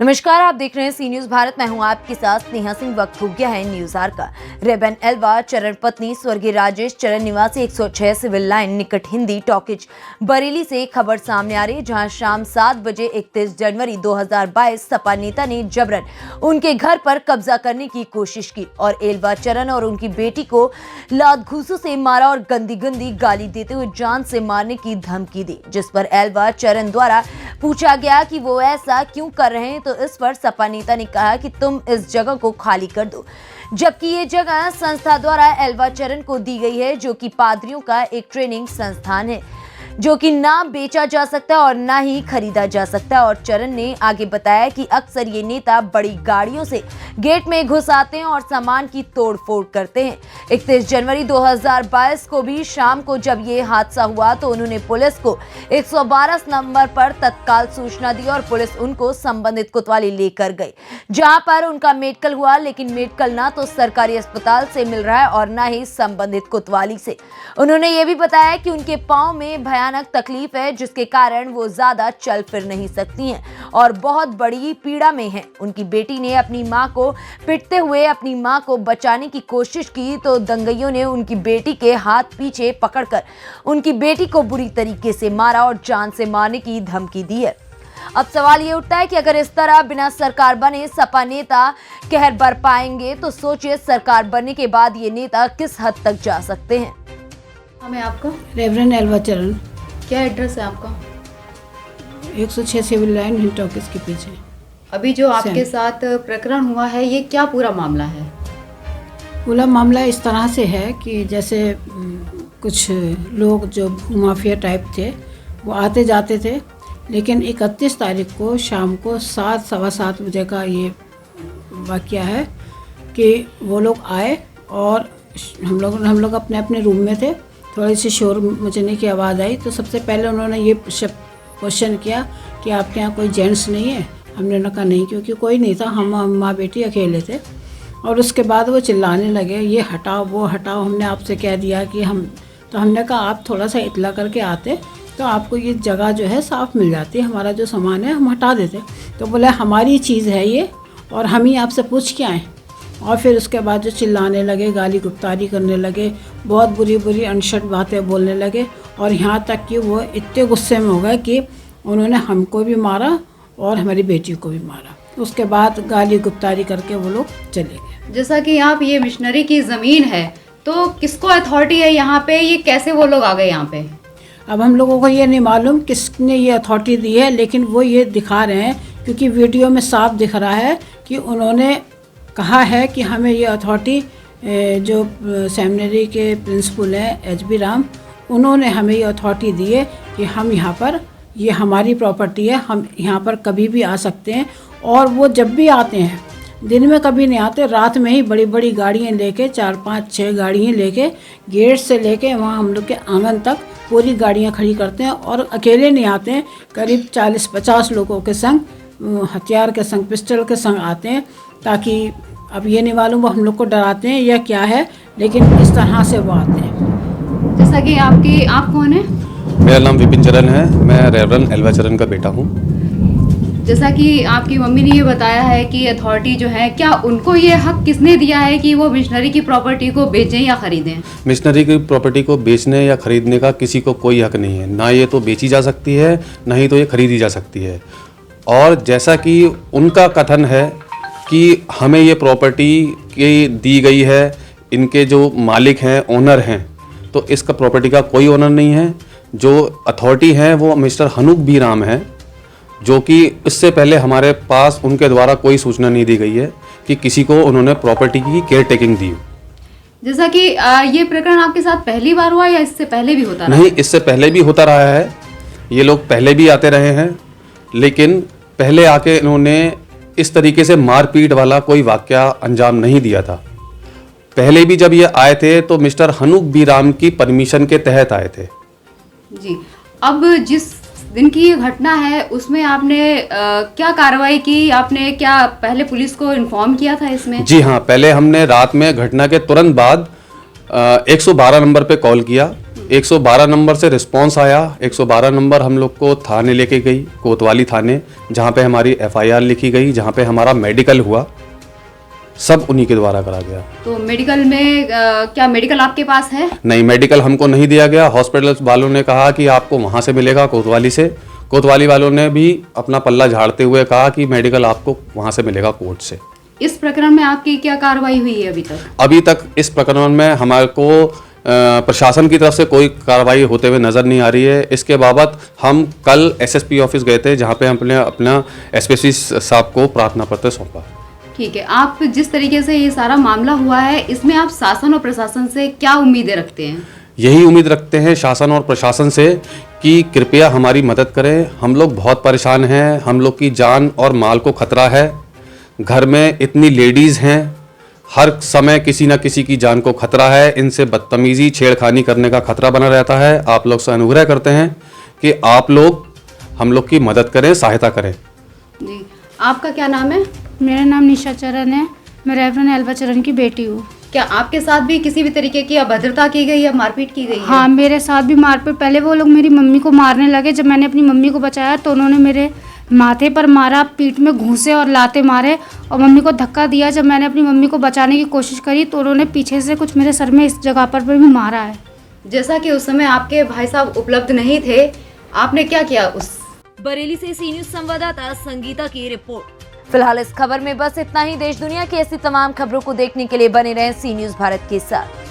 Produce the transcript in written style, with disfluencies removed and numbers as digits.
नमस्कार, आप देख रहे हैं सी न्यूज भारत। मैं हूं आपके साथ स्नेहा सिंह। वक्त हो गया है न्यूज आर का। रेबन एल्वा चरण पत्नी स्वर्गीय राजेश चरण निवासी 106 सिविल लाइन निकट हिंदी टॉकीज बरेली से खबर सामने आ रही है, जहां शाम 7 बजे 31 जनवरी 2022 सपा नेता ने जबरन उनके घर पर कब्जा करने की कोशिश की और एल्वा चरण और उनकी बेटी को लात घूंसों से मारा और गंदी गंदी गाली देते हुए जान से मारने की धमकी दी, जिस पर एल्वा चरण द्वारा पूछा गया कि वो ऐसा क्यों कर रहे हैं, तो इस पर सपा नेता ने कहा कि तुम इस जगह को खाली कर दो, जबकि ये जगह संस्था द्वारा एल्वा चरण को दी गई है, जो कि पादरियों का एक ट्रेनिंग संस्थान है, जो कि ना बेचा जा सकता है और ना ही खरीदा जा सकता है। और चरण ने आगे बताया कि अक्सर ये नेता बड़ी गाड़ियों से गेट में घुस आते हैं और सामान की तोड़फोड़ करते हैं। 31 जनवरी 2022 को भी शाम को जब ये हादसा हुआ तो उन्होंने पुलिस को 112 नंबर पर तत्काल सूचना दी और पुलिस उनको संबंधित कोतवाली लेकर गई, जहां पर उनका मेडिकल हुआ, लेकिन मेडिकल ना तो सरकारी अस्पताल से मिल रहा है और ना ही संबंधित कोतवाली से। उन्होंने ये भी बताया कि उनके पांव में भयानक तकलीफ है, जिसके कारण वो ज्यादा चल फिर नहीं सकती हैं और बहुत बड़ी पीड़ा में हैं। उनकी बेटी ने अपनी मां को पिटते हुए अपनी मां को बचाने की कोशिश की तो दंगइयों ने उनकी बेटी के हाथ पीछे पकड़कर उनकी बेटी को बुरी तरीके से मारा और जान से मारने की धमकी दी है। अब सवाल ये उठता है कि अगर इस तरह बिना सरकार बने सपा नेता कहर बर पाएंगे तो सोचिए सरकार बनने के बाद ये नेता किस हद तक जा सकते हैं। हमें आपका रेवरेंड एल्वा चरण, क्या एड्रेस है आपका? 106 सिविल लाइन हिंद टॉकीज के पीछे। अभी जो आपके साथ प्रकरण हुआ है, ये क्या पूरा मामला है? पूरा मामला इस तरह से है कि जैसे कुछ लोग जो माफिया टाइप थे वो आते जाते थे, लेकिन 31 तारीख को शाम को 7 सवा 7 बजे का ये वाक़या है कि वो लोग आए और हम लोग अपने अपने रूम में थे। थोड़ी सी शोर मचने की आवाज़ आई तो सबसे पहले उन्होंने ये क्वेश्चन किया कि आपके यहाँ कोई जेंट्स नहीं है। हमने कहा नहीं, क्योंकि कोई नहीं था, हम माँ बेटी अकेले थे। और उसके बाद वो चिल्लाने लगे, ये हटाओ वो हटाओ। हमने आपसे कह दिया कि हमने कहा आप थोड़ा सा इतला करके आते तो आपको ये जगह जो है साफ़ मिल जाती, हमारा जो सामान है हम हटा देते। तो बोले हमारी चीज़ है ये और हम ही आपसे पूछ के आए। और फिर उसके बाद जो चिल्लाने लगे, गाली गुप्तारी करने लगे, बहुत बुरी बुरी अनशट बातें बोलने लगे और यहाँ तक कि वो इतने गुस्से में हो गए कि उन्होंने हमको भी मारा और हमारी बेटी को भी मारा। उसके बाद गाली गुप्तारी करके वो लोग चले गए। जैसा कि यहाँ पे ये मिशनरी की ज़मीन है, तो किसको अथॉरिटी है यहाँ पे? ये कैसे वो लोग आ गए यहाँ पे? अब हम लोगों को ये नहीं मालूम किसने ये अथॉरिटी दी है, लेकिन वो ये दिखा रहे हैं क्योंकि वीडियो में साफ दिख रहा है कि उन्होंने कहा है कि हमें ये अथॉरिटी जो सेमिनरी के प्रिंसिपल हैं HB राम, उन्होंने हमें ये अथॉरिटी दी है कि हम यहाँ पर, ये हमारी प्रॉपर्टी है, हम यहाँ पर कभी भी आ सकते हैं। और वो जब भी आते हैं, दिन में कभी नहीं आते, रात में ही बड़ी बड़ी गाड़ियाँ लेके 4 5 6 गाड़ियाँ लेके गेट से लेके वहाँ हम लोग के आंगन तक पूरी गाड़ियाँ खड़ी करते हैं। और अकेले नहीं आते हैं, करीब 40-50 लोगों के संग, हथियार के संग, पिस्टल के संग आते हैं, ताकि अब ये नहीं मालूम वो हम लोग को डराते हैं या क्या है, लेकिन इस तरह से वो आते हैं। जैसा कि आप कौन है? मेरा नाम विपिन चरण है, मैं रेवरेंड एल्वा चरण का बेटा हूँ। जैसा कि आपकी मम्मी ने ये बताया है कि अथॉरिटी जो है, क्या उनको ये हक किसने दिया है कि वो मिशनरी की प्रॉपर्टी को बेचें या खरीदें? मिशनरी की प्रॉपर्टी को बेचने या खरीदने का किसी को कोई हक नहीं है। ना ये तो बेची जा सकती है, ना ही तो ये खरीदी जा सकती है। और जैसा कि उनका कथन है कि हमें ये प्रॉपर्टी की दी गई है, इनके जो मालिक हैं, ओनर हैं, तो इसका प्रॉपर्टी का कोई ओनर नहीं है। जो अथॉरिटी है वो मिस्टर हनुक बी राम है, जो कि इससे पहले हमारे पास उनके द्वारा कोई सूचना नहीं दी गई है कि किसी को उन्होंने प्रॉपर्टी की केयर टेकिंग दी। जैसा कि ये प्रकरण आपके साथ पहली बार हुआ या इससे पहले भी होता रहा? नहीं, इससे पहले भी होता रहा है। ये लोग पहले भी आते रहे हैं, लेकिन पहले आके इन्होंने इस तरीके से मारपीट वाला कोई वाकया अंजाम नहीं दिया था। पहले भी जब ये आए थे तो मिस्टर हनुक बी राम की परमिशन के तहत आए थे। जी, अब जिस दिन की ये घटना है उसमें आपने क्या कार्रवाई की? आपने क्या पहले पुलिस को इन्फॉर्म किया था इसमें? जी हाँ, पहले हमने रात में घटना के तुरंत बाद 112 नंबर पे कॉल किया 112 नंबर से रिस्पांस आया। 112 नंबर हम लोग को थाने लेके गई, कोतवाली थाने, जहाँ पे हमारी FIR लिखी गई, जहाँ पे हमारा मेडिकल हुआ, सब उन्हीं के द्वारा करा गया। तो मेडिकल में क्या मेडिकल आपके पास है? नहीं, मेडिकल हमको नहीं दिया गया। हॉस्पिटल वालों ने कहा कि आपको वहाँ से मिलेगा, कोतवाली से। कोतवाली वालों ने भी अपना पल्ला झाड़ते हुए कहा कि मेडिकल आपको वहाँ से मिलेगा, कोर्ट से। इस प्रकरण में आपकी क्या कार्रवाई हुई है अभी तक? अभी तक इस प्रकरण में हमारे को प्रशासन की तरफ से कोई कार्रवाई होते हुए नज़र नहीं आ रही है। इसके बाबत हम कल SSP ऑफिस गए थे, जहाँ पे हमने अपना SPC साहब को प्रार्थना पत्र सौंपा। ठीक है, आप जिस तरीके से ये सारा मामला हुआ है, इसमें आप शासन और प्रशासन से क्या उम्मीदें रखते हैं? यही उम्मीद रखते हैं शासन और प्रशासन से कि कृपया हमारी मदद करें। हम लोग बहुत परेशान हैं, हम लोग की जान और माल को खतरा है। घर में इतनी लेडीज़ हैं, हर समय किसी न किसी की जान को खतरा है। इनसे बदतमीज़ी, छेड़खानी करने का खतरा बना रहता है। आप लोग से अनुग्रह करते हैं कि आप लोग हम लोग की मदद करें, सहायता करें। जी, आपका क्या नाम है? मेरा नाम निशा चरण है। मैं रेवरेंड एल्वा चरण की बेटी हूँ। क्या आपके साथ भी किसी भी तरीके की अभद्रता की गई या मारपीट की गई है? हाँ, मेरे साथ भी मारपीट। पहले वो लोग मेरी मम्मी को मारने लगे। जब मैंने अपनी मम्मी को बचाया तो उन्होंने मेरे माथे पर मारा, पीठ में घूंसे और लाते मारे और मम्मी को धक्का दिया। जब मैंने अपनी मम्मी को बचाने की कोशिश करी तो उन्होंने पीछे से कुछ मेरे सर में इस जगह पर भी मारा है। जैसा कि उस समय आपके भाई साहब उपलब्ध नहीं थे, आपने क्या किया उस? बरेली से सी न्यूज संवाददाता संगीता की रिपोर्ट। फिलहाल इस खबर में बस इतना ही। देश दुनिया की ऐसी तमाम खबरों को देखने के लिए बने रहें सी न्यूज भारत के साथ।